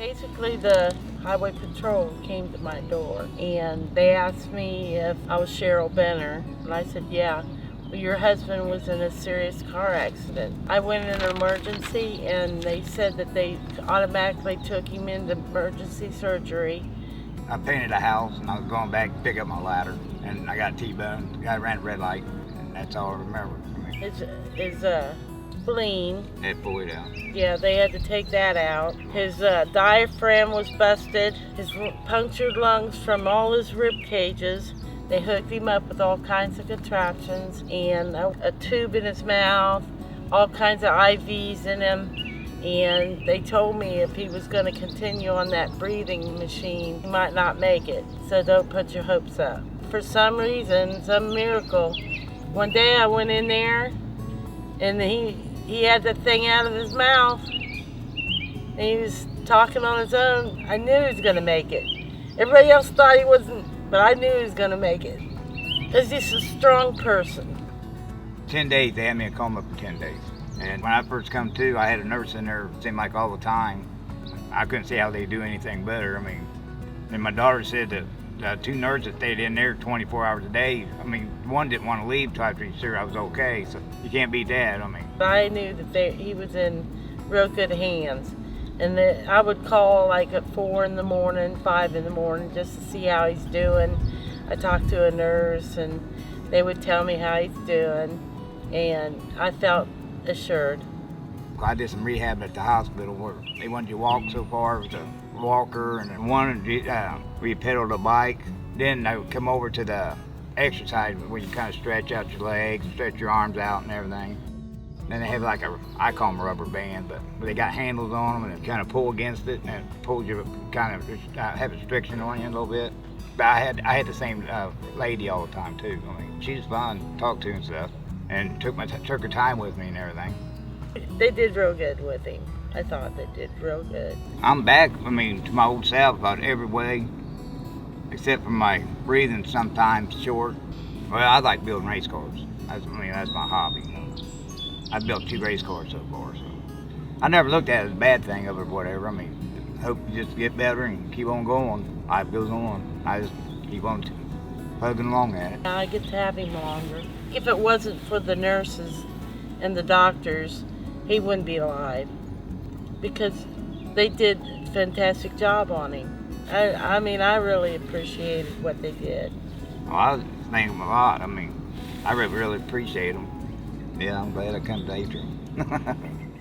Basically, the highway patrol came to my door and they asked me if I was Cheryl Benner, and I said, yeah. Well, your husband was in a serious car accident. I went in an emergency and they said that they automatically took him into emergency surgery. I painted a house and I was going back to pick up my ladder and I got T-boned. The guy ran a red light and that's all I remember. His spleen. They pulled it out. Yeah, they had to take that out. His diaphragm was busted. His punctured lungs from all his rib cages. They hooked him up with all kinds of contraptions and a tube in his mouth, all kinds of IVs in him. And they told me if he was going to continue on that breathing machine, he might not make it. So don't put your hopes up. For some reason, some miracle, one day I went in there and he had the thing out of his mouth and he was talking on his own. I knew he was going to make it. Everybody else thought he wasn't, but I knew he was going to make it. Because he's a strong person. 10 days, they had me in coma for 10 days. And when I first come to, I had a nurse in there, seemed like all the time. I couldn't see how they do anything better. I mean, and my daughter said that the two nurses stayed in there 24 hours a day. I mean, one didn't want to leave till after he sure I was okay, so you can't beat that. I mean, I knew that he was in real good hands. And that I would call like at 4 in the morning, 5 in the morning, just to see how he's doing. I talked to a nurse and they would tell me how he's doing, and I felt assured. I did some rehab at the hospital where they wanted you to walk so far with a walker, and then one where you pedaled a bike. Then they would come over to the exercise where you kind of stretch out your legs, stretch your arms out and everything. Then they have like I call them a rubber band, but they got handles on them and it kind of pull against it and it pulls you, kind of have a restriction on you a little bit. But I had the same lady all the time too. I mean, she's fun to talk to and stuff, and took her time with me and everything. They did real good with him. I thought they did real good. I'm back, I mean, to my old self about every way, except for my breathing sometimes short. Well, I like building race cars. That's my hobby. I've built 2 race cars so far, so I never looked at it as a bad thing or whatever. I mean, hope you just get better and keep on going. Life goes on. I just keep on plugging along at it. I get to have him longer. If it wasn't for the nurses and the doctors, he wouldn't be alive, because they did a fantastic job on him. I mean, I really appreciated what they did. Well, I thank them a lot. I mean, I really appreciate them. Yeah, I'm glad I come to Atrium.